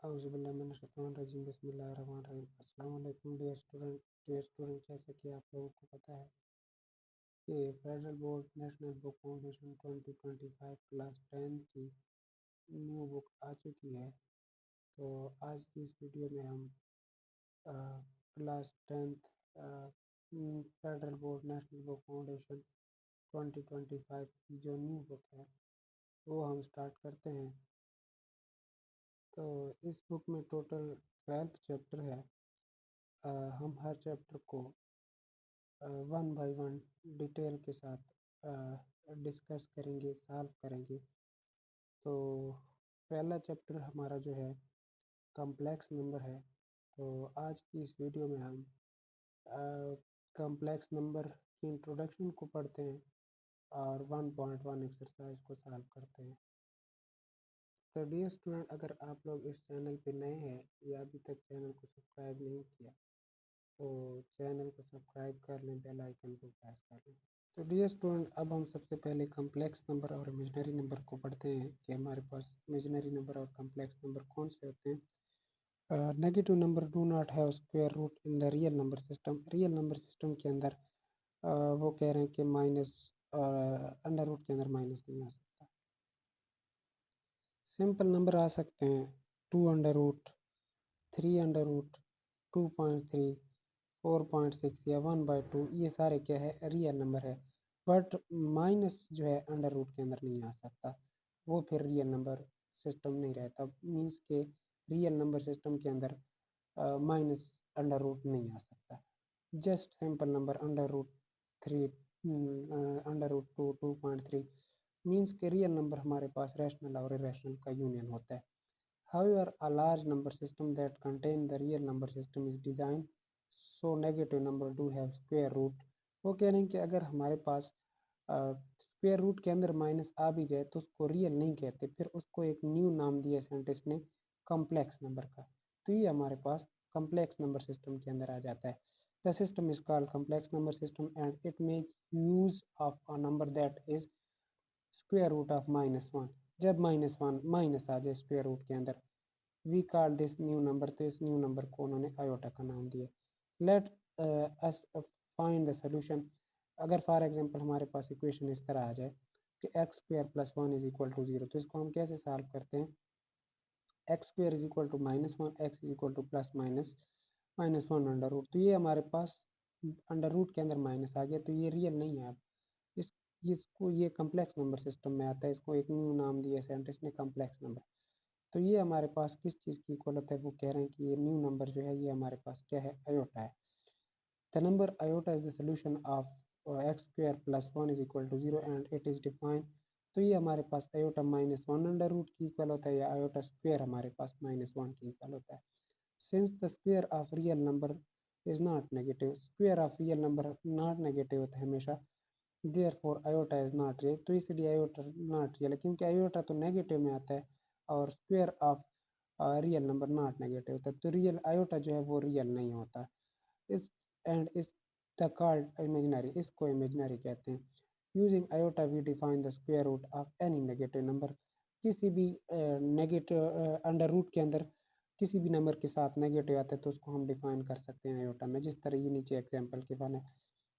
औज़ुबिल्लाहिमिनश्शैतानिर्रजीम बिस्मिल्लाहिर्रहमानिर्रहीम। अस्सलाम वालेकुम डियर स्टूडेंट, जैसे कि आप लोगों को पता है कि federal board national book foundation 2025 class 10 की न्यू बुक आ चुकी है। तो आज की इस वीडियो में हम class 10th federal board national book foundation 2025 की जो न्यू बुक है वो हम स्टार्ट करते हैं। तो इस बुक में टोटल 12 चैप्टर है। हम हर चैप्टर को वन बाय वन डिटेल के साथ डिस्कस करेंगे, सॉल्व करेंगे। तो पहला चैप्टर हमारा जो है कॉम्प्लेक्स नंबर है। तो आज की इस वीडियो में हम कॉम्प्लेक्स नंबर की इंट्रोडक्शन को पढ़ते हैं और 1.1 एक्सरसाइज को सॉल्व करते हैं। तो डियर स्टूडेंट, अगर आप लोग इस चैनल पे नए हैं या अभी तक चैनल को सब्सक्राइब नहीं किया तो चैनल को सब्सक्राइब कर लें, बेल आइकन को प्रेस कर लें। तो डियर स्टूडेंट, अब हम सबसे पहले कॉम्प्लेक्स नंबर और इमेजिनरी नंबर को पढ़ते हैं कि हमारे पास इमेजिनरी नंबर और कॉम्प्लेक्स नंबर कौन से होते हैं। Negative number do not have square root in the real number system. Real number system के अंदर वो कह रहे हैं कि माइनस अंडर रूट के अंदर माइनस नहीं आ सकता। सिंपल नंबर आ सकते हैं 2 अंडर रूट, 3 अंडर रूट, 2.3, 4.6 या 1/2। ये सारे क्या है, रियल नंबर है। बट माइनस जो है अंडर रूट के अंदर नहीं आ सकता, वो फिर रियल नंबर सिस्टम नहीं रहता। मीन्स के रियल नंबर सिस्टम के अंदर माइनस अंडर रूट नहीं आ सकता। Just simple number under root 3, under root 2, 2.3 means के रियल नंबर हमारे पास रैशनल और इरेशनल का यूनियन होता है। However, a large number system that contain the real number system is designed so negative number do have square root। वो कह रहे हैं कि अगर हमारे पास स्क्वायर रूट के अंदर माइनस आ भी जाए तो उसको रियल नहीं कहते, फिर उसको एक न्यू नाम दिया साइंटिस्ट ने कॉम्प्लेक्स नंबर का। तो ये हमारे पास कॉम्प्लेक्स नंबर सिस्टम के अंदर आ जाता है। The system is called complex number system and it make use of a number that is square root of -1। जब -1 माइनस आ जाए स्क्वायर रूट के अंदर, we call this new number. तो इस न्यू नंबर को उन्होंने आयोटा का नाम दिया। Let us find the solution. अगर फॉर एग्जांपल हमारे पास इक्वेशन इस तरह आ जाए कि x square plus 1 is equal to 0, तो इसको हम कैसे सॉल्व करते हैं। X square is equal to -1, x is equal to plus -1 under root. तो ये हमारे पास अंडर रूट के अंदर माइनस आ गया, तो ये रियल नहीं है। अब इस इसको ये कम्प्लेक्स नंबर सिस्टम में आता है। इसको एक न्यू नाम दिया साइंटिस्ट ने कम्प्लेक्स नंबर। तो ये हमारे पास किस चीज़ की इक्वल होता है, वो कह रहे हैं कि ये न्यू नंबर जो है ये हमारे पास क्या है, आयोटा है। The number iota is the solution of x square plus 1 is equal to 0 and it is defined. तो ये हमारे पास आयोटा -1 अंडर रूट की इक्वल होता है या आयोटा स्क्वायर हमारे पास -1 की इक्वल होता है। Since the square of real number is not negative, square of real number not negative होता है हमेशा, therefore iota is not real. तो इसलिए आयोटा नॉट रियल है, क्योंकि आयोटा तो नेगेटिव में आता है और square of real number not negative होता है। तो रियल आयोटा जो है वो रियल नहीं होता। इस and is the called imaginary, इसको इमेजिनरी कहते हैं। Using iota we define the square root of any negative number. किसी भी नेगेटिव अंडर रूट के अंदर किसी भी नंबर के साथ नेगेटिव आता है तो उसको हम डिफाइन कर सकते हैं आयोटा में, जिस तरह ये नीचे एग्जाम्पल के बने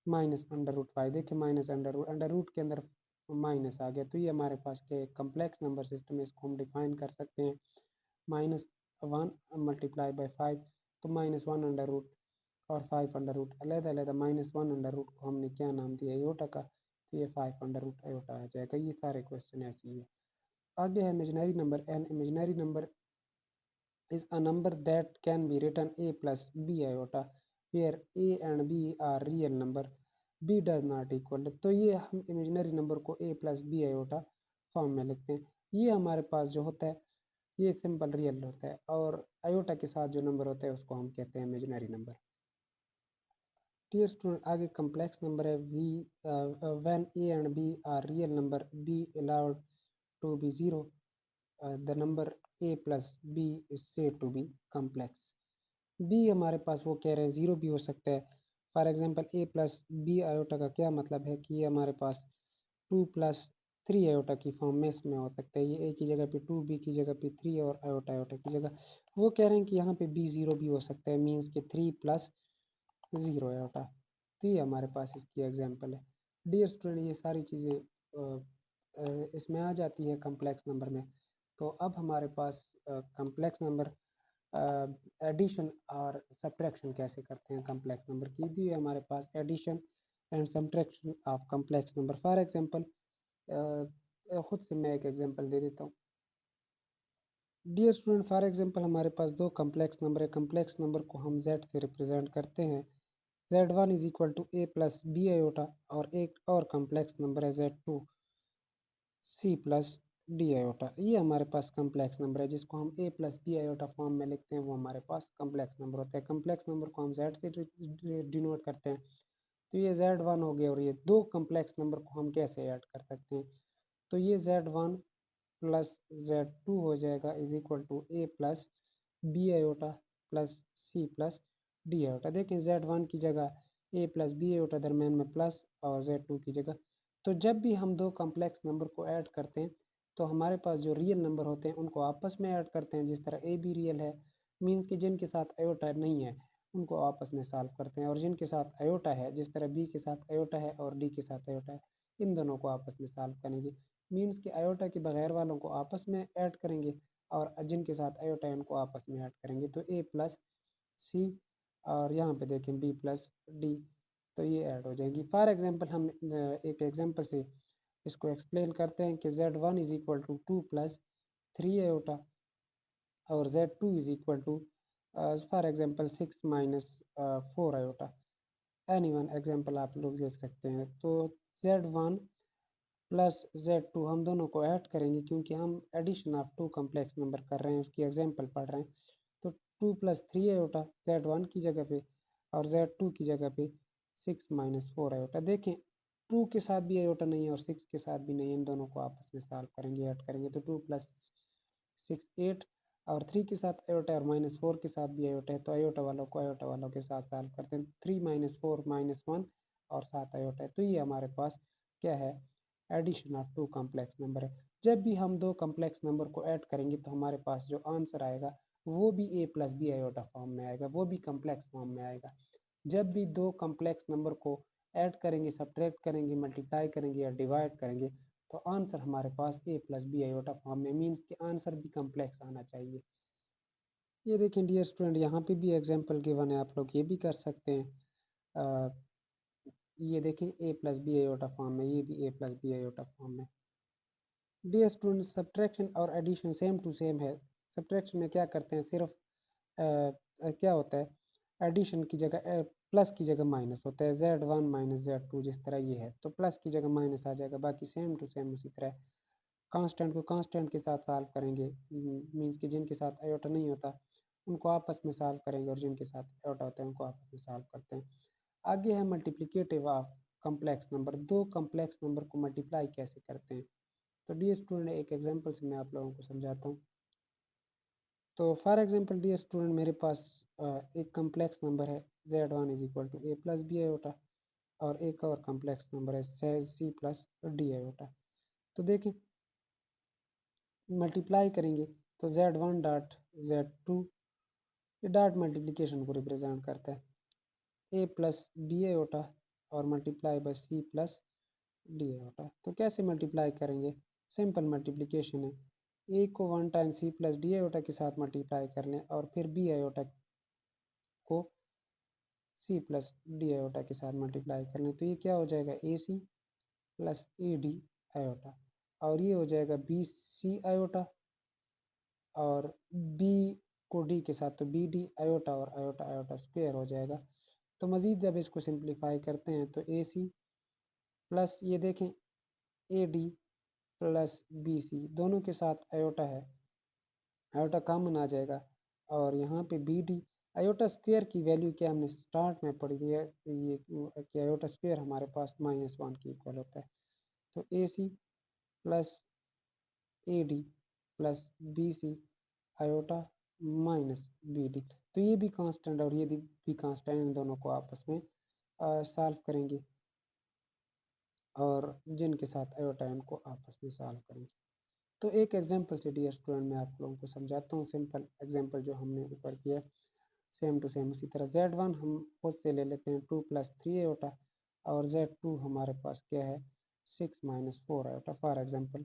-√5। देखिए अंडर रूट के अंदर माइनस आ गया, तो ये हमारे पास क्या है, कम्प्लेक्स नंबर सिस्टम है। इसको हम डिफाइन कर सकते हैं -1 मल्टीप्लाई बाई 5, तो -1 अंडर रूट और 5 अंडर रूट अलग-अलग। -1 अंडर रूट को हमने क्या नाम दिया, आयोटा का, तो ये 5 अंडर रूट आयोटा आ जाएगा। ये सारे क्वेश्चन ऐसे ही है। आगे है imaginary number. An imaginary number is a number that can be written a plus b iota where a and b are real number, b does not equal। तो ये हम इमेजिनरी नंबर को a plus b iota form में लिखते हैं। ये हमारे पास जो होता है ये सिंपल रियल होता है, और आयोटा के साथ जो नंबर होता है उसको हम कहते हैं इमेजिनरी नंबर। डियर स्टूडेंट, आगे कम्प्लेक्स नंबर है। We when a and b are real number, b allowed to be 0, the number a plus b is said to be complex। b हमारे पास वो कह रहे हैं 0 भी हो सकता है। For example a plus b iota का क्या मतलब है कि ये हमारे पास 2 plus 3 आयोटा की फॉर्म में इसमें हो सकता है। ये ए की जगह पे 2, बी की जगह पे 3 और आयोटा आयोटा की जगह वो कह रहे हैं कि यहाँ पे बी ज़ीरो भी हो सकता है, मीन्स के 3 प्लस 0 आयोटा। तो ये हमारे पास इसकी एग्जांपल है। डियर स्टूडेंट, ये सारी चीज़ें इसमें आ जाती है कम्प्लेक्स नंबर में। तो अब हमारे पास कम्प्लेक्स नंबर एडिशन और सब्ट्रैक्शन कैसे करते हैं कम्प्लेक्स नंबर की, दी है हमारे पास addition and subtraction of complex number. For example खुद से मैं एक एग्जांपल दे देता हूँ। डियर स्टूडेंट, फॉर एग्जांपल हमारे पास दो कम्प्लेक्स नंबर है। कम्प्लेक्स नंबर को हम z से रिप्रेजेंट करते हैं। z1 is equal to a plus b iota, और एक और कम्प्लेक्स नंबर है z2 c plus d iota. ये हमारे पास कम्प्लेक्स नंबर है जिसको हम a plus b iota form में लिखते हैं, वो हमारे पास कम्प्लेक्स नंबर होता है। कम्प्लेक्स नंबर को हम z से डिनोट करते हैं। तो ये z1 हो गया, और ये दो कम्प्लेक्स नंबर को हम कैसे ऐड कर सकते हैं, तो ये z1 प्लस z2 हो जाएगा is equal to a plus b iota plus c plus d iota. देखें z1 की जगह a प्लस बी आयोटा दरम्यान में प्लस, और z2 की जगह। तो जब भी हम दो कम्प्लेक्स नंबर को ऐड करते हैं तो हमारे पास जो रियल नंबर होते हैं उनको आपस में ऐड करते हैं, जिस तरह a भी रियल है, मीन्स कि जिनके साथ आयोटा नहीं है उनको आपस में सॉल्व करते हैं, और जिनके साथ आयोटा है, जिस तरह b के साथ आयोटा है और d के साथ आयोटा है, इन दोनों को आपस में सॉल्व करेंगे। मीन्स कि आयोटा के बगैर वालों को आपस में ऐड करेंगे, और जिनके साथ आयोटा है उनको आपस में ऐड करेंगे। तो a प्लस सी, और यहाँ पे देखें b प्लस डी, तो ये ऐड हो जाएगी। फॉर एग्जांपल हम एक एग्जांपल से इसको एक्सप्लेन करते हैं कि z1 is equal to 2 plus 3 iota, और z2 is equal to for example 6 minus 4 iota. Any one example आप लोग देख सकते हैं। तो z1 प्लस z2 हम दोनों को ऐड करेंगे, क्योंकि हम addition of two complex number कर रहे हैं, उसकी एग्जांपल पढ़ रहे हैं। तो 2 प्लस 3 आयोटा z1 की जगह पे, और z2 की जगह पे 6 माइनस 4 आयोटा। देखें 2 के साथ भी आयोटा नहीं है और 6 के साथ भी नहीं है, इन दोनों को आपस में सॉल्व करेंगे, ऐड करेंगे। तो 2 प्लस 6 8, और 3 के साथ आयोटा है और माइनस 4 के साथ भी आयोटा है, तो आयोटा वालों को आयोटा वालों के साथ सॉल्व करते हैं। 3 माइनस 4 माइनस 1, और 7 आयोटा है। तो ये हमारे पास क्या है, addition of two complex number है। जब भी हम दो कम्प्लेक्स नंबर को ऐड करेंगे तो हमारे पास जो आंसर आएगा वो भी a plus b iota form में आएगा, वो भी कम्प्लेक्स फॉर्म में आएगा। जब भी दो कम्प्लेक्स नंबर को ऐड करेंगे, सब्ट्रैक्ट करेंगे, मल्टीप्लाई करेंगे या डिवाइड करेंगे, तो आंसर हमारे पास a plus b iota form में, मीन्स कि आंसर भी कम्प्लेक्स आना चाहिए। ये देखें डियर स्टूडेंट, यहाँ पे भी एग्जाम्पल गिवन है, आप लोग ये भी कर सकते हैं। ये देखें a plus b iota form में, ये भी a plus b iota form में। डियर स्टूडेंट, सब्ट्रैक्शन और एडिशन सेम टू सेम है। सब्ट्रैक्शन में क्या करते हैं, सिर्फ क्या होता है, एडिशन की जगह प्लस की जगह माइनस होता है, z1 माइनस z2, जिस तरह ये है तो प्लस की जगह माइनस आ जाएगा, बाकी सेम टू सेम उसी तरह। कांस्टेंट को कांस्टेंट के साथ सॉल्व करेंगे, मींस कि जिनके साथ आयोटा नहीं होता उनको आपस में सॉल्व करेंगे, और जिनके साथ आयोटा होता है उनको आपस में सॉल्व करते हैं। आगे है मल्टीप्लिकेटिव ऑफ कम्प्लेक्स नंबर। दो कम्प्लेक्स नंबर को मल्टीप्लाई कैसे करते हैं, तो डियर स्टूडेंट एक एग्जांपल से मैं आप लोगों को समझाता हूँ। तो फॉर एग्जांपल डियर स्टूडेंट, मेरे पास एक कम्प्लेक्स नंबर है z1 is equal to a plus b iota, और एक और कम्प्लेक्स नंबर है c प्लस डी आयोटा। तो देखिए मल्टीप्लाई करेंगे तो z1 डॉट z2, ये डॉट मल्टीप्लिकेशन को रिप्रेजेंट करता है, a प्लस बी आयोटा और multiply by c plus d iota. तो कैसे मल्टीप्लाई करेंगे, सिंपल मल्टीप्लिकेशन है, a को 1 time c plus d iota के साथ मल्टीप्लाई कर लें, और फिर b आयोटा को c प्लस डी आयोटा के साथ मल्टीप्लाई कर लें, तो ये क्या हो जाएगा, A C plus A D iota, और ये हो जाएगा बी सी आयोटा, और b को d के साथ तो बी डी आयोटा, और आयोटा आयोटा स्क्वायर हो जाएगा। तो मज़ीद जब इसको सिंप्लीफाई करते हैं तो ए सी प्लस ये देखें a D plus B c, दोनों के साथ आयोटा है, आयोटा कॉमन आ जाएगा, और यहाँ पे बी डी आयोटा स्क्वायर की वैल्यू क्या हमने स्टार्ट में पढ़ी थी, ये कि आयोटा स्क्वायर हमारे पास -1 के इक्वल होता है। तो A C plus A D plus B C iota minus B D, तो ये भी कांस्टेंट और ये भी कांस्टेंट, इन दोनों को आपस में सॉल्व करेंगे। और जिनके साथ आयोटा है उनको आपस में सॉल्व करेंगे। तो एक एग्जांपल से डियर स्टूडेंट मैं आप लोगों को समझाता हूँ, सिंपल एग्जांपल जो हमने ऊपर किया सेम टू सेम उसी तरह। Z1 हम खुद से ले लेते हैं 2 + 3 आयोटा, और Z2 हमारे पास क्या है 6 - 4 आयोटा फॉर एग्जांपल।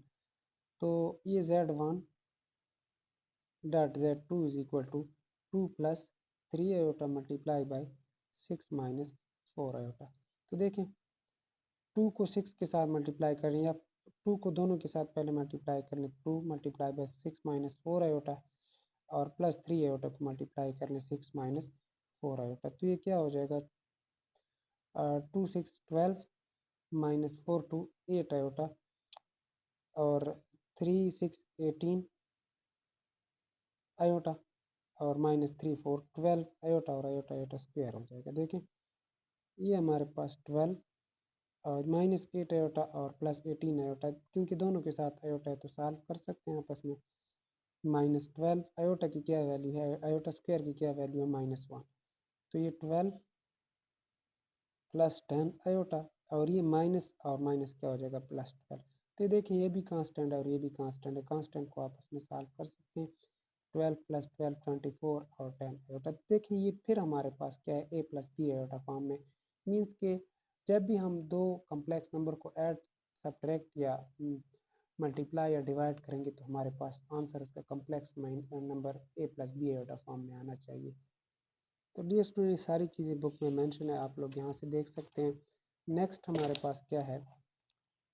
तो ये Z1 dot Z2 is equal to 2 + 3 iota multiply by 6 - 4 iota. तो देखें 2 को 6 के साथ मल्टीप्लाई करें या 2 को दोनों के साथ पहले मल्टीप्लाई कर लें, 2 × 6 - 4 आयोटा, और प्लस 3 आयोटा को मल्टीप्लाई कर लें 6 - 4 आयोटा। तो ये क्या हो जाएगा 2 6 12 -4 2 8 आयोटा, और 3 6 18 आयोटा, और -3 4 12 आयोटा, और आयोटा आयोटा स्क्वायर हो जाएगा। देखें ये हमारे पास 12 और -8 आयोटा और +18 आयोटा, क्योंकि दोनों के साथ आयोटा है तो सॉल्व कर सकते हैं आपस में। -12 आयोटा की क्या वैल्यू है, आयोटा स्क्वायर की क्या वैल्यू है -1, तो ये 12 + 10 आयोटा, और ये माइनस और माइनस क्या हो जाएगा +12। तो ये देखिए ये भी कांस्टेंट है और ये भी कांस्टेंट है, कांस्टेंट को आपस में सॉल्व कर सकते हैं। 12 + 12 24 और 10 आयोटा। देखिए ये फिर हमारे पास क्या है a + b आयोटा फॉर्म में, मीन्स के जब भी हम दो कम्प्लेक्स नंबर को ऐड सब्ट्रैक्ट या मल्टीप्लाई या डिवाइड करेंगे तो हमारे पास आंसर इसका complex number a + b iota form में आना चाहिए। तो डियर स्टूडेंट ये सारी चीज़ें बुक में मेंशन है, आप लोग यहाँ से देख सकते हैं। नेक्स्ट हमारे पास क्या है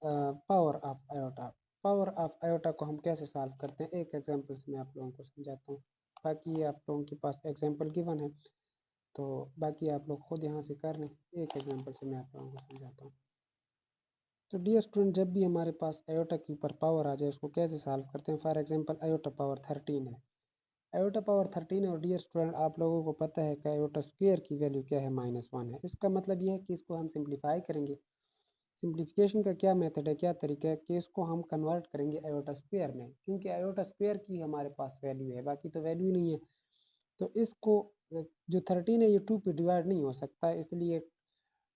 power of iota. Power of iota को हम कैसे सॉल्व करते हैं, एक एग्जांपल से मैं आप लोगों को समझाता हूँ। बाकी ये आप लोगों के पास एग्जांपल गिवन है तो बाकी आप लोग खुद यहाँ से कर लें। एक एग्जांपल से मैं आप लोगों को समझाता हूँ। तो डियर स्टूडेंट जब भी हमारे पास आयोटा के ऊपर पावर आ जाए उसको कैसे सॉल्व करते हैं। फॉर एग्जांपल आयोटा पावर 13 है, आयोटा पावर 13 है, और डियर स्टूडेंट आप लोगों को पता है कि आयोटा स्क्वायर की वैल्यू क्या है -1 है। इसका मतलब ये है कि इसको हम सिंप्लीफाई करेंगे। सिंप्लीफिकेशन का क्या मेथड है, क्या तरीका है कि इसको हम कन्वर्ट करेंगे आयोटा स्क्वायर में, क्योंकि आयोटा स्क्वायर की हमारे पास वैल्यू है, बाकी तो वैल्यू नहीं है। तो इसको जो 13 है ये 2 पे डिवाइड नहीं हो सकता, इसलिए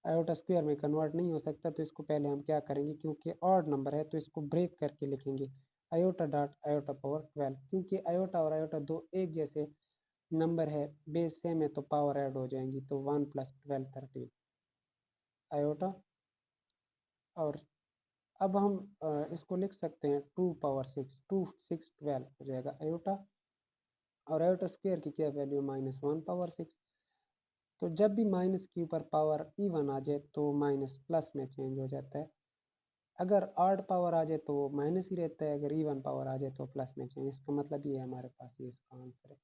आयोटा स्क्वायर में कन्वर्ट नहीं हो सकता। तो इसको पहले हम क्या करेंगे, क्योंकि ऑड नंबर है तो इसको ब्रेक करके लिखेंगे आयोटा डॉट आयोटा पावर 12, क्योंकि आयोटा और आयोटा दो एक जैसे नंबर है, बेस सेम है तो पावर ऐड हो जाएंगी। तो 1 + 12 13 आयोटा, और अब हम इसको लिख सकते हैं 2 पावर 6 2 6 12 हो जाएगा आयोटा, और आयोटा स्क्वायर की क्या वैल्यू -1 पावर 6। तो जब भी माइनस के ऊपर पावर इवन आ जाए तो माइनस प्लस में चेंज हो जाता है, अगर ऑड पावर आ जाए तो माइनस ही रहता है, अगर इवन पावर आ जाए तो प्लस में चेंज। इसका मतलब ये है हमारे पास ये इसका आंसर है।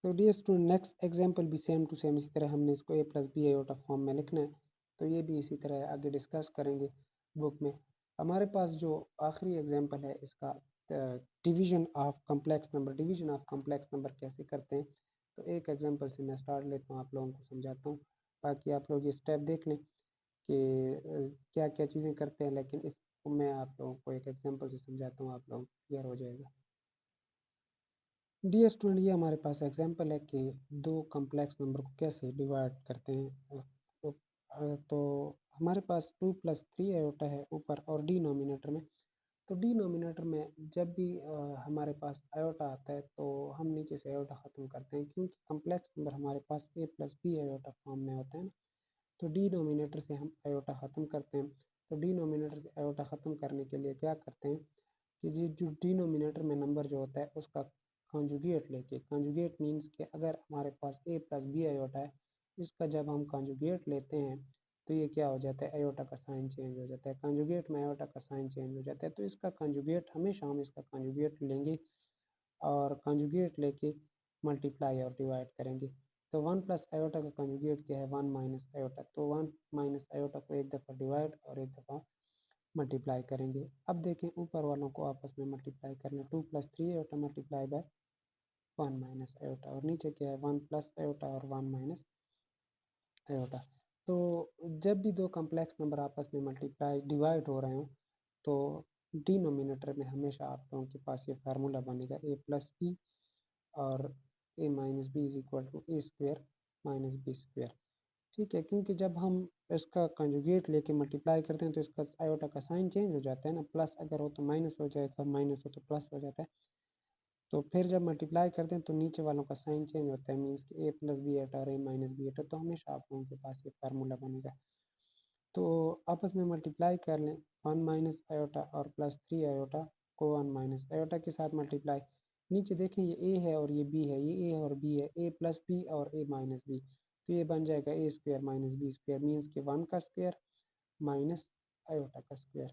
तो डियर स्टूडेंट नेक्स्ट एग्जांपल भी सेम टू सेम इसी तरह हमने इसको a + b आयोटा फॉर्म में लिखना है, तो ये भी इसी तरह आगे डिस्कस करेंगे बुक में। हमारे पास जो आखिरी एग्जांपल है इसका division of complex number, division of complex number कैसे करते हैं। तो एक एग्जांपल से मैं स्टार्ट लेता हूँ, आप लोगों को समझाता हूँ, बाकी आप लोग ये स्टेप देख लें कि क्या क्या चीज़ें करते हैं, लेकिन इसको मैं आप लोगों को एक एग्जांपल से समझाता हूँ, आप लोगों को क्लियर हो जाएगा। डियर स्टूडेंट ये हमारे पास एग्जांपल है कि दो कम्प्लेक्स नंबर को कैसे डिवाइड करते हैं। तो हमारे पास 2 + 3 आयोटा है ऊपर और डिनोमिनेटर में। तो डिनोमिनेटर में जब भी हमारे पास आयोटा आता है तो हम नीचे से आयोटा ख़त्म करते हैं, क्योंकि कम्प्लेक्स नंबर हमारे पास a + b आयोटा फॉर्म में होते हैं ना। तो डिनोमिनेटर से हम आयोटा ख़त्म करते हैं। तो डिनोमिनेटर से आयोटा ख़त्म करने के लिए क्या करते हैं कि जी जो डिनोमिनेटर में नंबर जो होता है उसका कॉन्जुगेट लेके, कॉन्जुगेट मीन्स कि अगर हमारे पास a + b आयोटा है, इसका जब हम कॉन्जुगेट लेते हैं तो ये क्या हो जाता है, आयोटा का साइन चेंज हो जाता है। कॉन्जुगेट में आयोटा का साइन चेंज हो जाता है, तो इसका कॉन्जुगेट हमेशा हम इसका कॉन्जुगेट लेंगे और कॉन्जुगेट लेके मल्टीप्लाई और डिवाइड करेंगे। तो 1 + आयोटा का कॉन्जुगेट क्या है 1 - आयोटा, तो 1 - आयोटा को एक दफ़ा डिवाइड और एक दफ़ा मल्टीप्लाई करेंगे। अब देखें ऊपर वालों को आपस में मल्टीप्लाई करना, 2 + 3 आयोटा मल्टीप्लाई बाय 1 - आयोटा, और नीचे क्या है 1 + आयोटा और 1 - आयोटा। तो जब भी दो कम्प्लेक्स नंबर आपस में मल्टीप्लाई डिवाइड हो रहे हों तो डिनोमिनेटर में हमेशा आप लोगों के पास ये फार्मूला बनेगा a + b और a - b = a² - b²। ठीक है, क्योंकि जब हम इसका कंजुगेट लेके मल्टीप्लाई करते हैं तो इसका आयोटा का साइन चेंज हो जाता है ना, प्लस अगर हो तो माइनस हो जाएगा, माइनस हो तो प्लस हो जाता है। तो फिर जब मल्टीप्लाई करते हैं तो नीचे वालों का साइन चेंज होता है, मीन्स कि ए प्लस बी एटा और ए माइनस बी एटा, तो हमेशा आप लोगों के पास ये फार्मूला बनेगा। तो आपस में मल्टीप्लाई कर लें, 1 - आयोटा और +3 आयोटा को 1 - आयोटा के साथ मल्टीप्लाई। नीचे देखें ये ए है और ये बी है, ये ए और बी है, ए प्लस बी और ए माइनस बी, तो ये बन जाएगा A square minus B square, means कि 1 का स्क्वायर माइनस आयोटा का स्क्वायर।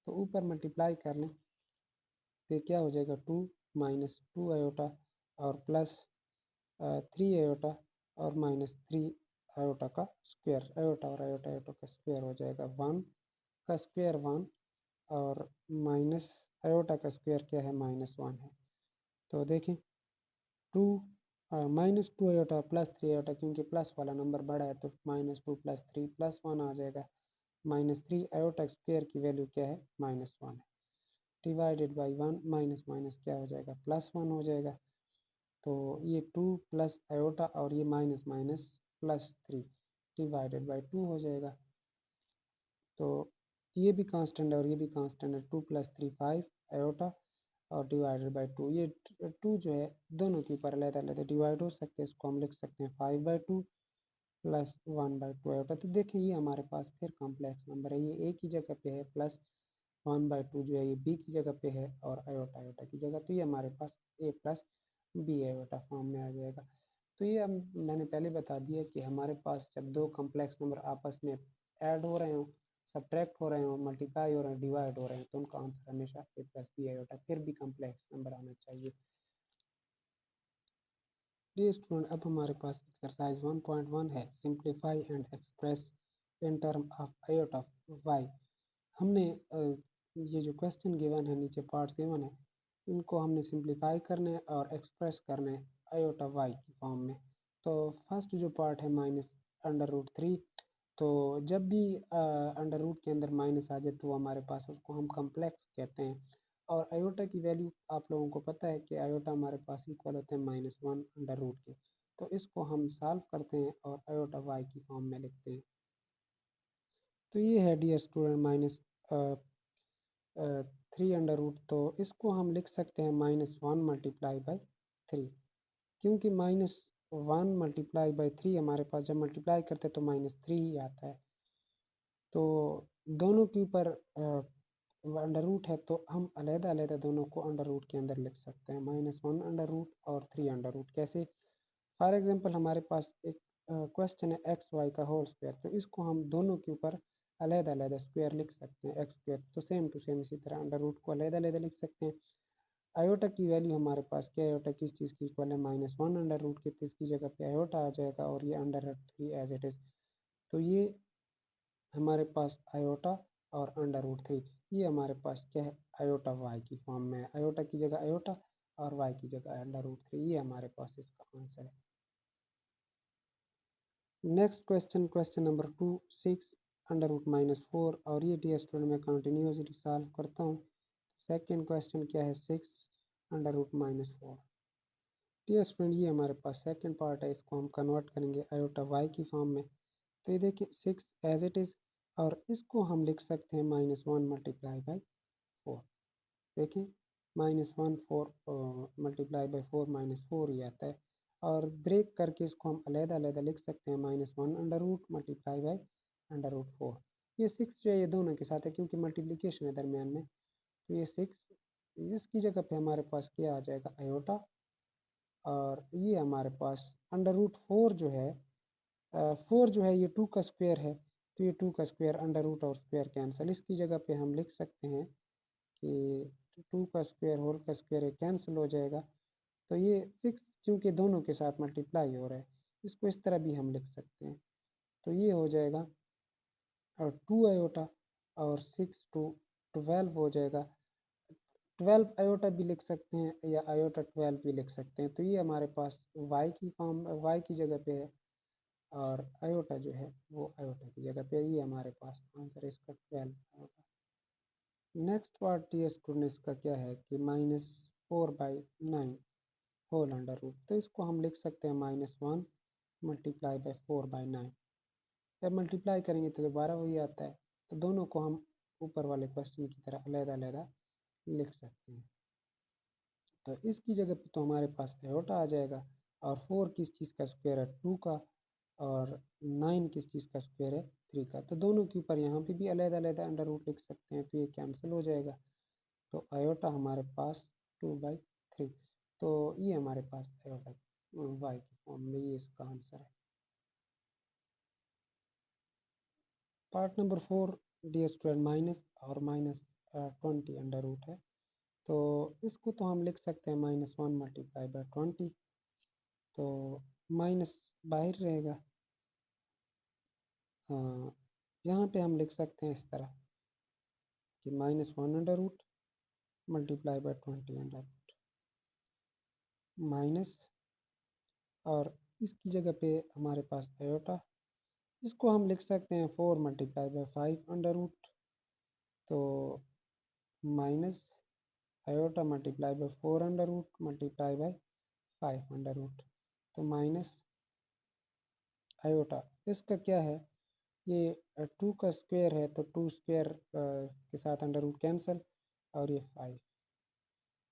तो ऊपर मल्टीप्लाई कर लें तो ये क्या हो जाएगा, 2 - 2 आयोटा और प्लस 3 आयोटा और -3 आयोटा का स्क्वायर, आयोटा और आयोटा आयोटा का स्क्वायर हो जाएगा 1 का स्क्वायर 1 और माइनस आयोटा का स्क्वायर क्या है, -1 है। तो देखें 2 -2 आयोटा +3 आयोटा, क्योंकि प्लस वाला नंबर बड़ा है तो -2 + 3 +1 आ जाएगा। -3 आयोटा स्क्वायर की वैल्यू क्या है, -1 है, डिवाइडेड बाई 1, माइनस माइनस क्या हो जाएगा, +1 हो जाएगा। तो ये 2 प्लस आयोटा और ये माइनस माइनस +3 डिवाइडेड बाई 2 हो जाएगा। तो ये भी कांस्टेंट है और ये भी कांस्टेंट है, 2 + 3 5 आयोटा और डिवाइडेड बाई 2, ये 2 जो है दोनों के ऊपर अलग अलग डिवाइड हो सकते हैं, इसको हम लिख सकते हैं 5/2 प्लस 1/2 आयोटा। तो देखिए ये हमारे पास फिर कॉम्प्लेक्स नंबर है, ये ए की जगह पे है, प्लस 1/2 जो है ये बी की जगह पे है और आयोटा आयोटा की जगह, तो ये हमारे पास ए प्लस बी आयोटा फॉर्म में आ जाएगा। तो ये हम मैंने पहले बता दिया कि हमारे पास जब दो कॉम्प्लेक्स नंबर आपस में ऐड हो रहे हों, सब्ट्रैक्ट हो रहे हों, मल्टीप्लाई हो रहे हैं, डिवाइड हो रहे हैं, तो उनका आंसर हमेशा ए प्लस बी आयोटा फिर भी कॉम्प्लेक्स नंबर आना चाहिए। डियर स्टूडेंट, अब हमारे पास एक्सरसाइज 1.1 है, simplify and express in term of iota y. हमने ये जो क्वेश्चन गिवन है, नीचे पार्ट्स गिवन है, इनको हमने सिंप्लीफाई करना है और एक्सप्रेस करना है आयोटा वाई की फॉर्म में। तो फर्स्ट जो पार्ट है -√3, तो जब भी अंडर रूट के अंदर माइनस आ जाए तो हमारे पास उसको हम कम्प्लेक्स कहते हैं। और आयोटा की वैल्यू आप लोगों को पता है कि आयोटा हमारे पास इक्वल होते हैं -1 अंडर रूट के। तो इसको हम सॉल्व करते हैं और आयोटा वाई की फॉर्म में लिखते हैं। तो ये है डियर स्टूडेंट -3 अंडर रूट, तो इसको हम लिख सकते हैं -1 मल्टीप्लाई बाई 3, क्योंकि -1 मल्टीप्लाई बाई 3 हमारे पास जब मल्टीप्लाई करते हैं तो -3 ही आता है। तो दोनों के ऊपर अंडर रूट है तो हम अलहदा अलहदा दोनों को अंडर रूट के अंदर लिख सकते हैं, -1 अंडर रूट और 3 अंडर रूट। कैसे? फॉर एग्जांपल हमारे पास एक क्वेश्चन है एक्स वाई का होल स्क्वायर, तो इसको हम दोनों के ऊपर अलहदा अलहदा स्क्वायर लिख सकते हैं, एक्स स्क्वायर। तो सेम टू सेम इसी तरह अंडर रूट को अलहदा अलहदा लिख सकते हैं। आयोटा की वैल्यू हमारे पास क्या है, आयोटा किस चीज़ की इक्वल है, -1 अंडर रूट के, तो इसकी जगह पे आयोटा आ जाएगा और ये अंडर√3 एज इट इज़। तो ये हमारे पास आयोटा और अंडर√3, ये हमारे पास क्या है, आयोटा वाई की फॉर्म में है। आयोटा की जगह आयोटा और वाई की जगह अंडर√3, ये हमारे पास इसका आंसर है। Next question, question number 2, 6 under root -4, और ये डियर स्टूडेंट मैं कंटिन्यूसली सॉल्व करता हूँ। सेकेंड क्वेश्चन क्या है, 6 अंडर रूट -4। डियर स्टूडेंट ये हमारे पास सेकेंड पार्ट है, इसको हम कन्वर्ट करेंगे आयोटा वाई की फॉर्म में। तो ये देखिए 6 एज इट इज़, और इसको हम लिख सकते हैं -1 मल्टीप्लाई बाई 4। देखें -1 4 मल्टीप्लाई बाई 4 -4 ही आता है, और ब्रेक करके इसको हम अलहदा अलहदा लिख सकते हैं, -1 under root multiply by under root 4। ये 6 जो है ये दोनों के साथ है क्योंकि मल्टीप्लिकेशन है दरमियान में, तो ये 6 इसकी जगह पे हमारे पास क्या आ जाएगा, आयोटा, और ये हमारे पास अंडर रूट 4 जो है, 4 जो है ये 2 का स्क्वायर है, तो ये 2 का स्क्वायर, अंडर रूट और स्क्वायर कैंसिल, इसकी जगह पे हम लिख सकते हैं कि 2 का स्क्वायर होल का स्क्वायर ये कैंसिल हो जाएगा। तो ये 6 चूँकि दोनों के साथ मल्टीप्लाई हो रहा है, इसको इस तरह भी हम लिख सकते हैं। तो ये हो जाएगा और 2 आयोटा और 6 टू 12 हो जाएगा। 12 आयोटा भी लिख सकते हैं या आयोटा 12 भी लिख सकते हैं। तो ये हमारे पास वाई की फॉर्म, वाई की जगह पे है, और आयोटा जो है वो आयोटा की जगह पे, ये हमारे पास आंसर है इसका 12 iota. Next part dear student इसका क्या है कि -4/9 होल अंडर रूट, तो इसको हम लिख सकते हैं -1 मल्टीप्लाई बाई 4/9। जब मल्टीप्लाई करेंगे तो दोबारा वही आता है। तो दोनों को हम ऊपर वाले क्वेश्चन की तरह अलग-अलग लिख सकते हैं। तो इसकी जगह पे तो हमारे पास आयोटा आ जाएगा। और 4 किस चीज़ का स्क्वायर है, 2 का। और 9 किस चीज़ का स्क्वायर है, 3 का। तो दोनों के ऊपर यहाँ पे भी अलग-अलग अंडर रूट लिख सकते हैं, तो ये कैंसिल हो जाएगा। तो आयोटा हमारे पास 2/3। तो ये हमारे पास आयोटा वाई की फॉर्म में, ये इसका आंसर है। Part number 4 D square minus और -20 अंडर रूट है। तो इसको तो हम लिख सकते हैं -1 मल्टीप्लाई बाय 20। तो माइनस बाहर रहेगा। हाँ, यहाँ पे हम लिख सकते हैं इस तरह कि -1 under root multiply by 20 under root minus, और इसकी जगह पे हमारे पास आयोटा। इसको हम लिख सकते हैं 4 मल्टीप्लाई बाय 5 अंडर रूट। तो minus iota multiply by 4 under root multiply by 5 under root. तो माइनस आयोटा, इसका क्या है, ये 2 का स्क्वायर है, तो 2 स्क्वायर के साथ अंडर रूट कैंसिल, और ये 5।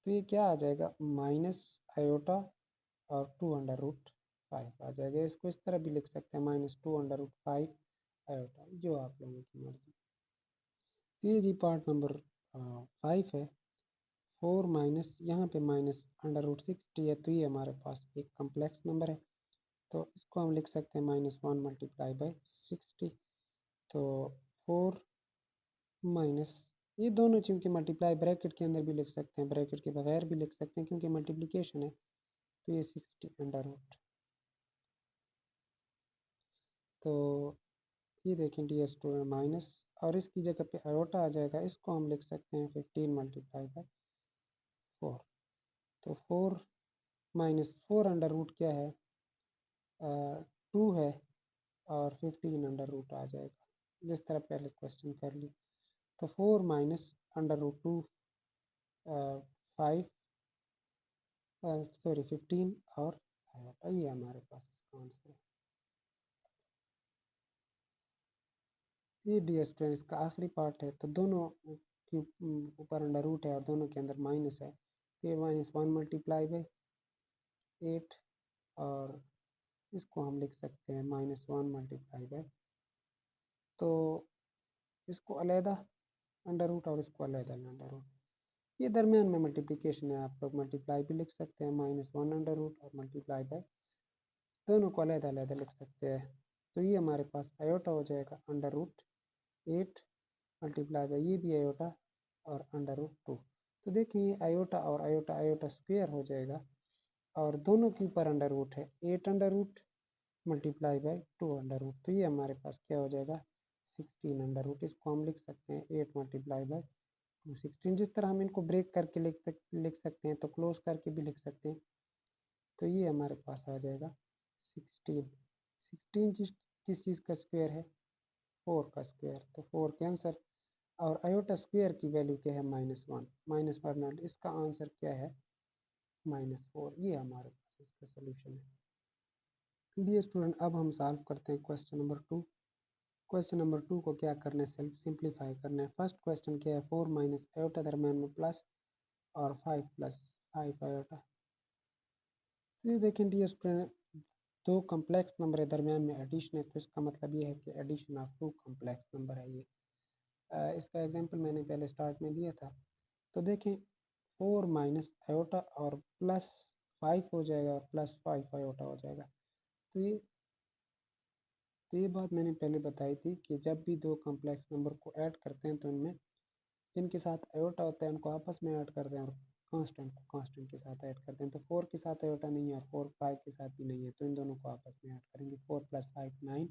तो ये क्या आ जाएगा, माइनस आयोटा और 2 अंडर रूट 5 आ जाएगा। इसको इस तरह भी लिख सकते हैं -2 अंडर रूट 5 आयोटा, जो आप लोगों की मर्जी। तो ये जी पार्ट नंबर 5 है। 4 माइनस, यहाँ पे माइनस अंडर रूट 60 है, तो ये हमारे पास एक कम्प्लेक्स नंबर है। तो इसको हम लिख सकते हैं -1 मल्टीप्लाई बाय 60। तो 4 माइनस, ये दोनों चूँकि मल्टीप्लाई ब्रैकेट के अंदर भी लिख सकते हैं, ब्रैकेट के बगैर भी लिख सकते हैं, क्योंकि मल्टीप्लिकेशन है। तो ये 60 अंडर रूट। तो ये देखें डी स्टूडेंट माइनस, और इसकी जगह पे आयोटा आ जाएगा। इसको हम लिख सकते हैं 15 मल्टीप्लाई बाय 4। तो 4 माइनस 4 अंडर रूट क्या है, 2 है, और 15 अंडर रूट आ जाएगा, जिस तरह पहले क्वेश्चन कर ली। तो 4 माइनस अंडर रूट 2 5 सॉरी 15 और आयोटा, ये हमारे पास इसका आंसर है। ये डी स्टूडेंट इसका आखिरी पार्ट है। तो दोनों के ऊपर अंडर रूट है और दोनों के अंदर माइनस है। तो ये -1 मल्टीप्लाई बाय 8, और इसको हम लिख सकते हैं -1 मल्टीप्लाई बाय, तो इसको अलहदा अंडर रूट और इसको अलहदा अंडर रूट। ये दरमियान में मल्टीप्लिकेशन है, आप लोग मल्टीप्लाई भी लिख सकते हैं -1 अंडर रूट, और मल्टीप्लाई बाय दोनों को अलहदा अलहदा लिख सकते हैं। तो ये हमारे पास आयोटा हो जाएगा अंडर रूट 8 मल्टीप्लाई बाय, ये भी आयोटा और अंडर रूट 2। तो देखिए आयोटा और आयोटा आयोटा स्क्वेयर हो जाएगा, और दोनों के ऊपर अंडर रूट है, 8 under root multiply by 2 under root. तो ये हमारे पास क्या हो जाएगा, 16 अंडर रूट। इसको हम लिख सकते हैं 8 मल्टीप्लाई बाय 2 16। जिस तरह हम इनको ब्रेक करके लिख सकते हैं, तो क्लोज करके भी लिख सकते हैं। तो ये हमारे पास आ जाएगा 16। 16 किस चीज़ का स्क्वायर है, 4 का स्क्वायर। तो 4 के आंसर, और आयोटा स्क्वायर की वैल्यू क्या है, -1। -1, इसका आंसर क्या है, -4। ये हमारे पास इसका सोल्यूशन है। डियर स्टूडेंट, अब हम सॉल्व करते हैं क्वेश्चन नंबर 2। क्वेश्चन नंबर 2 को क्या करना है, सेल्फ सिंप्लीफाई करना है। फर्स्ट क्वेश्चन क्या है, 4 माइनस आयोटा, दरम्यान में प्लस, और 5 प्लस 5 आयोटा। तो ये देखें डियर स्टूडेंट, दो कम्प्लेक्स नंबर है, दरम्यान में एडिशन है, तो इसका मतलब ये है कि एडिशन ऑफ 2 कम्प्लेक्स नंबर है ये। इसका एग्जांपल मैंने पहले स्टार्ट में दिया था। तो देखें 4 माइनस आयोटा और प्लस 5 हो जाएगा, और प्लस 5 आयोटा हो जाएगा। तो ये बात मैंने पहले बताई थी कि जब भी दो कम्प्लेक्स नंबर को ऐड करते हैं, तो इनमें जिनके साथ आयोटा होता है उनको आपस में ऐड करते हैं, और कांस्टेंट को कांस्टेंट के साथ ऐड करते हैं। तो 4 के साथ आयोटा नहीं है, और 4 5 के साथ भी नहीं है, तो इन दोनों को आपस में ऐड करेंगे। 4 + 5 9,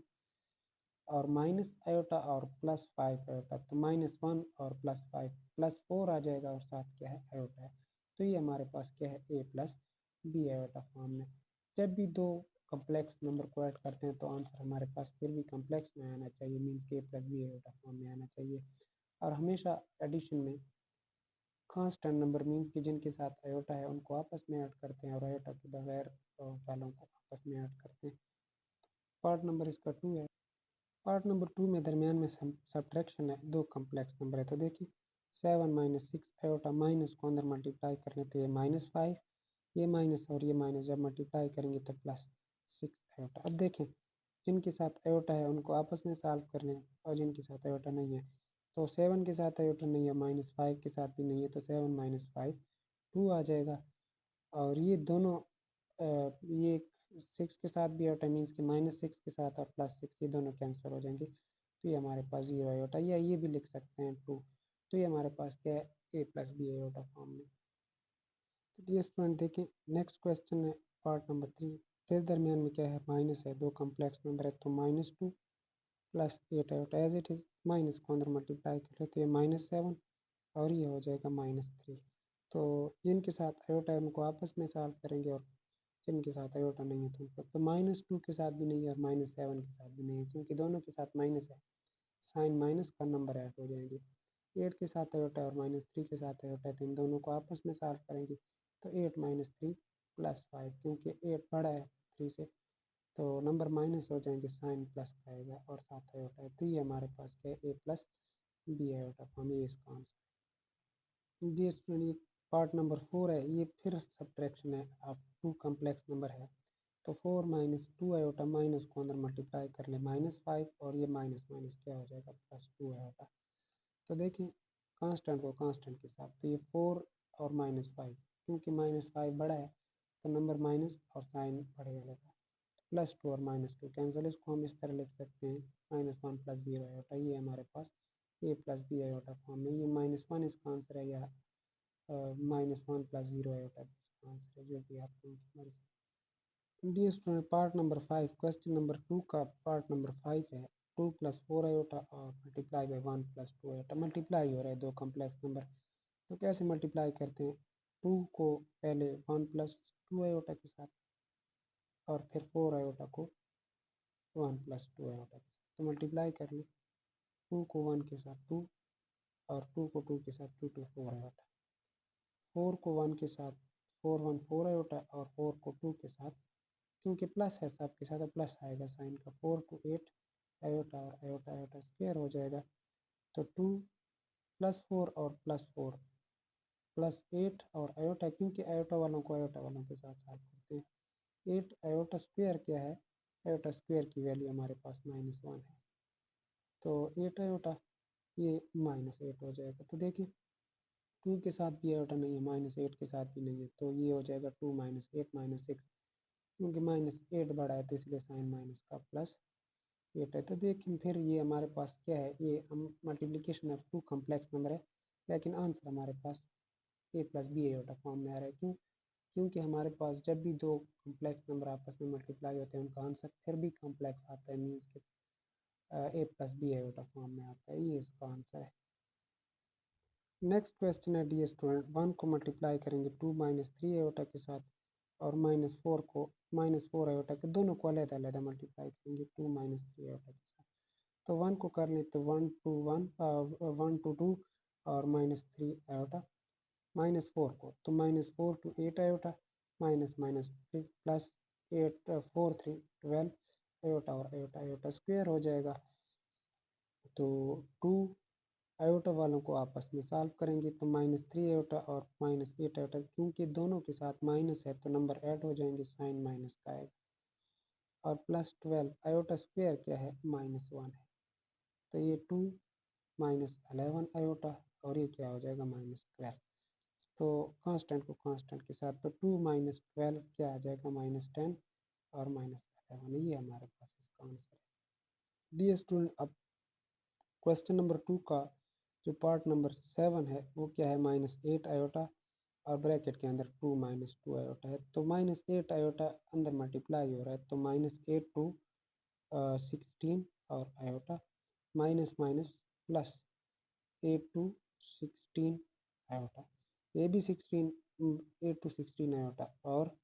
और माइनस आयोटा और प्लस 5 आयोटा, तो -1 और +5 +4 आ जाएगा, और साथ क्या है, आयोटा है। तो ये हमारे पास क्या है, a + b आयोटा फॉर्म में। जब भी दो कम्प्लेक्स नंबर को ऐड करते हैं, तो आंसर हमारे पास फिर भी कम्प्लेक्स में आना चाहिए, मीन्स के a + b आयोटा फॉर्म में आना चाहिए। और हमेशा एडिशन में कांस्टेंट नंबर, मीन्स कि जिनके साथ आयोटा है उनको आपस में ऐड करते हैं, और आयोटा के बगैर वालों को आपस में ऐड करते हैं। पार्ट नंबर इसका 2 है। पार्ट नंबर 2 में दरमियान में सब्ट्रैक्शन है, दो कम्प्लेक्स नंबर है। तो देखिए 7 माइनस 6 आयोटा, माइनस को अंदर मल्टीप्लाई कर लें तो ये -5, ये माइनस और ये माइनस जब मल्टीप्लाई करेंगे तो +6 आयोटा। अब देखें जिनके साथ आयोटा है उनको आपस में सॉल्व कर लें, और जिनके साथ आयोटा नहीं है तो 7 के साथ आयोटा नहीं है, -5 के साथ भी नहीं है, तो 7 माइनस 5 2 आ जाएगा। और ये दोनों ये 6 के साथ भी आयोटा मीन्स कि -6 के साथ और +6 ये दोनों कैंसिल हो जाएंगे, तो ये हमारे पास 0 आयोटा, या ये भी लिख सकते हैं 2। तो ये हमारे पास क्या है, a + b आयोटा फॉर्म में। तो डियर स्टूडेंट देखें नेक्स्ट क्वेश्चन है पार्ट नंबर 3। फिर दरमियान में क्या है, माइनस है, दो कम्प्लेक्स नंबर है, तो -2 + 8 iota as it is, minus को अंदर मल्टीप्लाई कर लेते हैं -7 और ये हो जाएगा -3। तो जिनके साथ आयोटा है उनको आपस में सॉल्व करेंगे, और जिनके साथ आयोटा नहीं है तो उनको, तो -2 के साथ भी नहीं है और -7 के साथ भी नहीं है, क्योंकि दोनों के साथ माइनस है, साइन माइनस का नंबर ऐड हो जाएंगे। 8 के साथ आयोटा और -3 के साथ आयोटा है, तो इन दोनों को आपस में सॉल्व करेंगे, तो 8 - 3 + 5, क्योंकि 8 बड़ा है 3 से, तो नंबर माइनस हो जाएंगे, साइन प्लस का आएगा और साथ आयोटा है, तो ये हमारे पास क्या है, a + b आयोटा फॉर्म, ये इसका आंसर। जी स्टूडेंट ये पार्ट नंबर 4 है, ये फिर सब्ट्रैक्शन है, आप टू कम्प्लेक्स नंबर है, तो 4 - 2 आयोटा, माइनस को अंदर मल्टीप्लाई कर ले -5 और ये माइनस माइनस क्या हो जाएगा, +2 आयोटा। तो देखिए कांस्टेंट को कांस्टेंट के साथ, तो ये 4 और -5, क्योंकि -5 बड़ा है तो नंबर माइनस और साइन बढ़ेगा लेगा, +2 और -2 कैंसिल, इसको हम इस तरह लिख सकते हैं -1 + 0 आयोटा, ये हमारे पास a + b आयोटा फॉर्म में, ये -1 इसका आंसर है, या -1 + 0 आयोटा इसका आंसर है, जो भी आप लोगों की मर्जी। Dear student part number 5, question number 2 का पार्ट नंबर 5 है, 2 + 4 आयोटा और मल्टीप्लाई बाई 1 + 2 आयोटा, मल्टीप्लाई हो रहा है दो कम्प्लेक्स नंबर, तो कैसे मल्टीप्लाई करते हैं, 2 को पहले 1 + 2 आयोटा के साथ और फिर 4 आयोटा को 1 + 2 आयोटा के साथ, तो मल्टीप्लाई कर लें, 2 को 1 के साथ 2 और 2 को 2 के साथ 2 × 4 आयोटा, 4 को 1 के साथ 4 × 1 = 4 आयोटा और 4 को 2 के साथ, क्योंकि प्लस है सबके साथ, तो प्लस आएगा साइन का, 4 × 8 आयोटा और आयोटा आयोटा स्क्वायर हो जाएगा, तो 2 + 4 और +4 +8 और आयोटा, क्योंकि आयोटा वालों को आयोटा वालों के साथ सॉल्व करते हैं, 8 आयोटा स्क्वायर क्या है, आयोटा स्क्वायर की वैल्यू हमारे पास -1 है, तो 8 आयोटा ये -8 हो जाएगा। तो देखिए 2 के साथ भी आयोटा नहीं है, -8 के साथ भी नहीं है, तो ये हो जाएगा 2 - 8 - 6, क्योंकि -8 बड़ा है तो इसलिए साइन माइनस का +8 है। तो देखिए फिर ये हमारे पास क्या है, ये हम multiplication of two complex number है, लेकिन आंसर हमारे पास a + b आयोटा फॉर्म में आ रहा है, क्यों, क्योंकि हमारे पास जब भी दो कम्प्लेक्स नंबर आपस में मल्टीप्लाई होते हैं उनका आंसर फिर भी कम्प्लेक्स आता है, मीन्स कि a + b आयोटा फॉर्म में आता है, ये इसका आंसर है। नेक्स्ट क्वेश्चन है डियर स्टूडेंट, 1 को मल्टीप्लाई करेंगे 2 - 3 आयोटा के साथ और -4 को -4 आयोटा के, दोनों को अलग अलग मल्टीप्लाई करेंगे 2 - 3 आयोटा के साथ, तो 1 को कर लें तो 1 to 1 1 to 2 और -3 आयोटा, -4 को तो -4 to 8 iota, minus minus plus 8 4 3 12 iota और आयोटा आयोटा स्क्वायर हो जाएगा, तो 2 आयोटा वालों को आपस में सॉल्व करेंगे, तो -3 आयोटा और -8 आयोटा, क्योंकि दोनों के साथ माइनस है तो नंबर ऐड हो जाएंगे, साइन माइनस का आएगा, और +12 आयोटा स्क्वायर क्या है, -1 है, तो ये 2 - 11 आयोटा और ये क्या हो जाएगा, -12, तो कांस्टेंट को कांस्टेंट के साथ, तो 2 - 12 क्या आ जाएगा, -10 और -11, ये हमारे पास इसका आंसर है। डियर स्टूडेंट अब क्वेश्चन नंबर 2 का जो पार्ट नंबर 7 है वो क्या है, -8 आयोटा और ब्रैकेट के अंदर 2 - 2 आयोटा है, तो -8 आयोटा अंदर मल्टीप्लाई हो रहा है, तो -8 to 16 और iota minus minus plus 8 to 16 iota, ये भी 16 8 to 16 आयोटा, और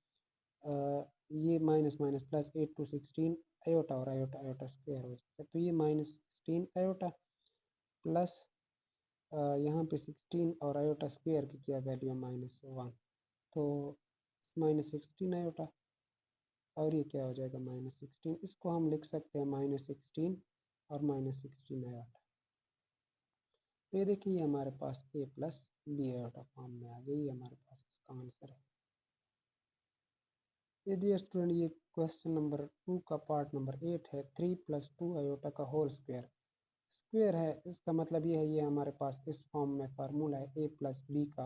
ये minus minus plus 8 to 16 iota और आयोटा आयोटा स्क्वायर हो जाएगा, तो ये -16 आयोटा प्लस यहाँ पे 16 और आयोटा स्क्वायर की क्या वैल्यू है, -1, तो -16 आयोटा और ये क्या हो जाएगा, -16, इसको हम लिख सकते हैं -16 और -16 आयोटा। तो ये देखिए ये हमारे पास a plus b iota form में आ गई, ये हमारे पास इसका आंसर है। यदि स्टूडेंट ये क्वेश्चन नंबर 2 का पार्ट नंबर 8 है, 3 + 2 आयोटा का होल स्क्वायर स्क्वायर है, इसका मतलब ये है ये हमारे पास इस फॉर्म में फार्मूला है a प्लस बी का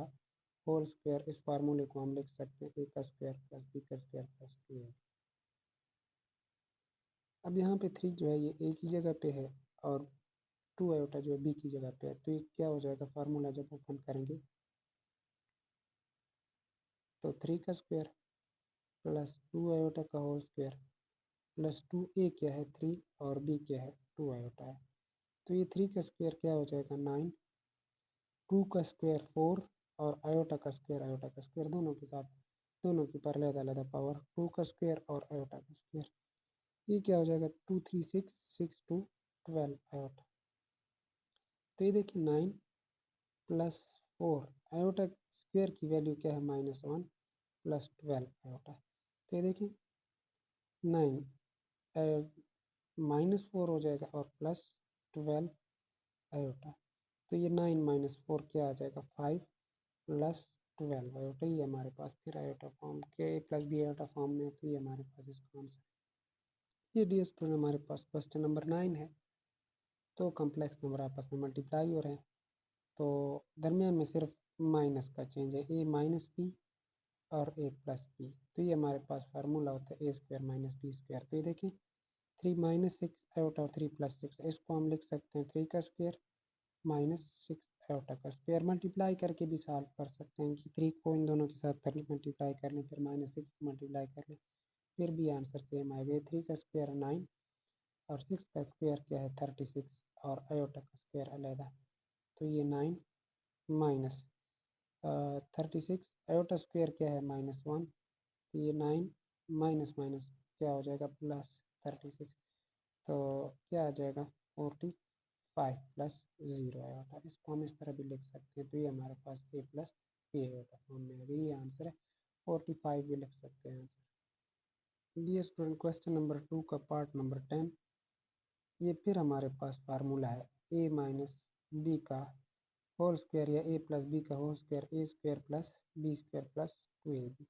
होल स्क्वायर। इस फार्मूले को हम लिख सकते हैं a का स्क्वायर प्लस b का स्क्वायर प्लस 2a। अब यहाँ पे 3 जो है ये a की जगह पे है और 2 आयोटा जो है b की जगह पे है, तो ये क्या हो जाएगा फार्मूला जब ओपन करेंगे तो 3 का स्क्वायर प्लस 2 आयोटा का होल स्क्वायर प्लस 2a क्या है 3 और b क्या है 2 आयोटा है। तो ये 3 का स्क्वायर क्या हो जाएगा 9, 2 का स्क्वायर 4 और आयोटा का स्क्वायर दोनों के साथ दोनों की पर अलग पावर 2 का स्क्वायर और आयोटा का स्क्वायर, ये क्या हो जाएगा 2 3 6 6 2 12 आयोटा। तो ये देखिए 9 + 4 आयोटा स्क्वायर की वैल्यू क्या है -1 + 12 आयोटा। तो ये देखिए 9 -4 हो जाएगा और +12 आयोटा। तो ये 9 - 4 क्या आ जाएगा 5 + 12 आयोटा। ये हमारे पास फिर आयोटा फॉर्म के a + b आयोटा फॉर्म में, तो ये हमारे पास इसका आंसर है। ये डी स्टूडेंट हमारे पास क्वेश्चन नंबर 9 है। तो कम्प्लेक्स नंबर आपस में मल्टीप्लाई हो रहे हैं, तो दरमियान में सिर्फ माइनस का चेंज है, a - b और a + b। तो ये हमारे पास फार्मूला होता है a² - b²। तो ये देखिए 3 - 6 आयोटा और 3 + 6, इसको हम लिख सकते हैं 3 का स्क्वायर -6 आयोटा का स्क्वायर। मल्टीप्लाई करके भी सॉल्व कर सकते हैं कि 3 को इन दोनों के साथ कर मल्टीप्लाई कर लें, फिर -6 को मल्टीप्लाई कर लें, फिर भी आंसर सेम आएगा। 3 का स्क्वायर 9 और 6 का स्क्वायर क्या है 36 और आयोटा का स्क्वायर अलग। तो ये 9 माइनस 36 आयोटा स्क्वायर क्या है -1, तो ये 9 माइनस माइनस क्या हो जाएगा +36, तो क्या आ जाएगा 45 + 0 आयोटा। इसको हम इस तरह भी लिख सकते हैं। तो ये हमारे पास a + b आयोटा फॉर्म में आ गई, ये आंसर है। 45 भी लिख सकते हैं आंसर। ये स्टूडेंट क्वेश्चन नंबर 2 का पार्ट नंबर 10, ये फिर हमारे पास फार्मूला है a - b का होल स्क्वायर या a + b का whole square a² + b² + 2ab।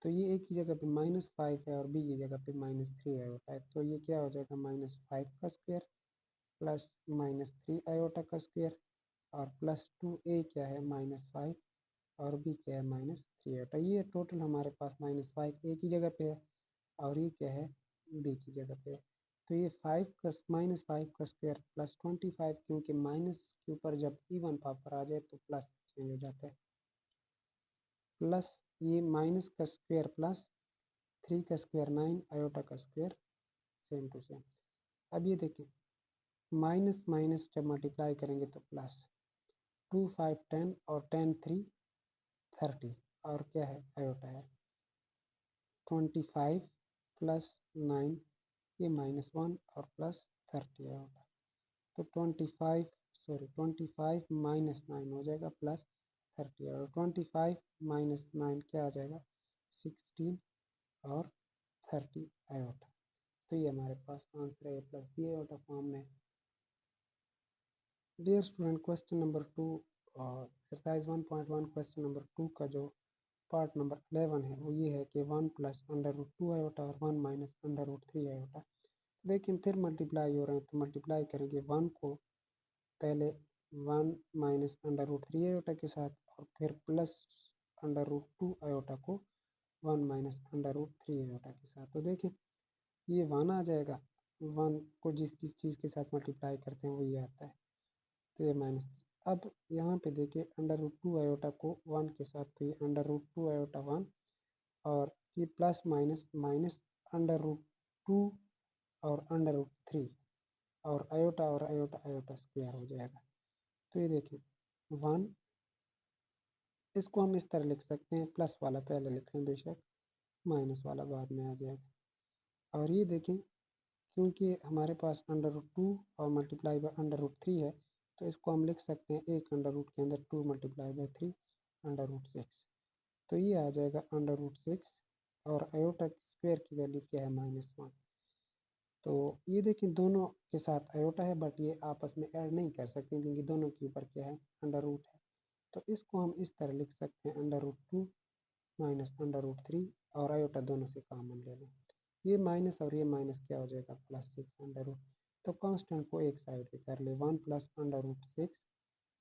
तो ये a की जगह पे -5 है और b की जगह पे -3 आयोटा है, तो ये क्या हो जाएगा -5 का स्क्वायर प्लस -3 आयोटा का स्क्वायर और +2a क्या है -5 और b क्या है -3 आयोटा। ये टोटल हमारे पास -5 a की जगह पे है और ये क्या है b की जगह पे है। तो ये -5 का स्क्वायर +25, क्योंकि माइनस के ऊपर जब इवन पावर आ जाए तो प्लस चेंज हो जाता है, प्लस ये माइनस का स्क्वायर प्लस 3 का स्क्वायर 9 आयोटा का स्क्वायर सेम टू सेम। अब ये देखिए माइनस माइनस जब मल्टीप्लाई करेंगे तो प्लस 2 5 10 और 10 3 30 और क्या है आयोटा है 25 + 9, ये -1 और +30 आयोटा। तो 25 - 9 हो जाएगा +30 और 25 - 9 क्या आ जाएगा 16 और 30 आयोटा। तो ये हमारे पास आंसर है a + b आयोटा फॉर्म में। Dear student question number 2 exercise 1.1 question number 2 का जो पार्ट नंबर 11 है वो ये है कि 1 + √2 आयोटा और 1 - √3 आयोटा। लेकिन फिर मल्टीप्लाई हो रहे हैं, तो मल्टीप्लाई करेंगे 1 को पहले 1 - √3 आयोटा के साथ और फिर प्लस √2 आयोटा को 1 - √3 आयोटा के साथ। तो देखें ये 1 आ जाएगा, 1 को जिस जिस चीज़ के साथ मल्टीप्लाई करते हैं वो ये आता है, तो ये -3। अब यहाँ पे देखिए √2 आयोटा को 1 के साथ, तो ये √2 आयोटा 1 और ये प्लस माइनस माइनस √2 और √3 और आयोटा आयोटा स्क्वायर हो जाएगा। तो ये देखिए 1, इसको हम इस तरह लिख सकते हैं, प्लस वाला पहले लिख लें बेशक, माइनस वाला बाद में आ जाएगा। और ये देखें क्योंकि हमारे पास √2 और मल्टीप्लाई बाय √3 है, तो इसको हम लिख सकते हैं एक √ के अंदर 2 × 3 √6। तो ये आ जाएगा √6 और आयोटा स्क्वायर की वैल्यू क्या है -1। तो ये देखें दोनों के साथ आयोटा है, बट ये आपस में ऐड नहीं कर सकते क्योंकि दोनों के ऊपर क्या है, अंडर रूट है। तो इसको हम इस तरह लिख सकते हैं, under root 2 minus under root 3, और आयोटा दोनों से कॉमन ले लें। ये माइनस और ये माइनस क्या हो जाएगा, +6 अंडर रूट। तो कांस्टेंट को एक साइड पे कर ले, 1 प्लस अंडर रूट 6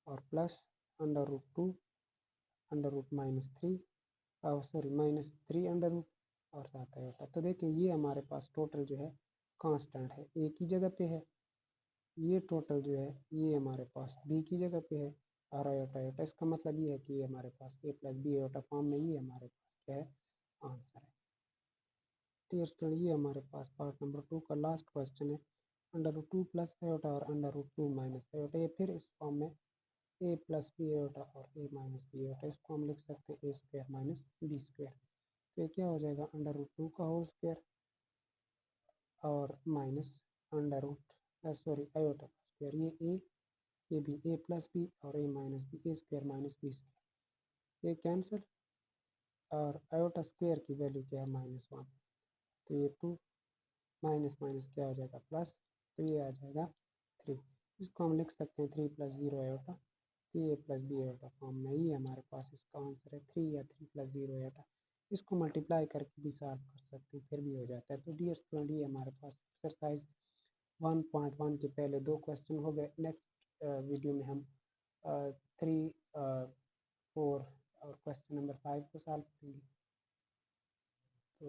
और plus under root 2 under root -3 और सॉरी -3 अंडर रूट और 7 आयोटा। तो देखिए ये हमारे पास टोटल जो है कांस्टेंट है, एक ही जगह पे है। ये टोटल जो है ये हमारे पास बी की जगह पे है और आयोटा आयोटा। इसका मतलब ये है कि ये हमारे पास a plus b iota form में, ये हमारे पास क्या है, आंसर है। डियर स्टूडेंट, ये हमारे पास पार्ट नंबर 2 का लास्ट क्वेश्चन है। अंडर रूट 2 प्लस आयोटा और अंडर रूट 2 माइनस आयोटा, ये फिर इस फॉर्म में a प्लस बी आयोटा और a माइनस बी आयोटा। इसको हम लिख सकते हैं a square minus B square. तो ये क्या हो जाएगा, अंडर रूट 2 का होल स्क्वायर और माइनस आयोटा का स्क्वायर। ये भी a प्लस बी और a minus b, a square minus B square. ये कैंसिल और आयोटा स्क्वायर की वैल्यू क्या है, -1। तो ये 2 माइनस माइनस क्या हो जाएगा, प्लस। तो ये आ जाएगा 3। इसको हम लिख सकते हैं 3 + 0 आयोटा। तो ये प्लस बी आयोटा फॉर्म में, ये हमारे पास इसका आंसर है 3 या 3 + 0 आयोटा। इसको मल्टीप्लाई करके भी सॉल्व कर सकते हैं, फिर भी हो जाता है। तो डियर स्टूडेंट, ये हमारे पास एक्सरसाइज 1.1 के पहले 2 क्वेश्चन हो गए। नेक्स्ट वीडियो में हम 3, 4 और क्वेश्चन नंबर 5 को सॉल्व करेंगे। तो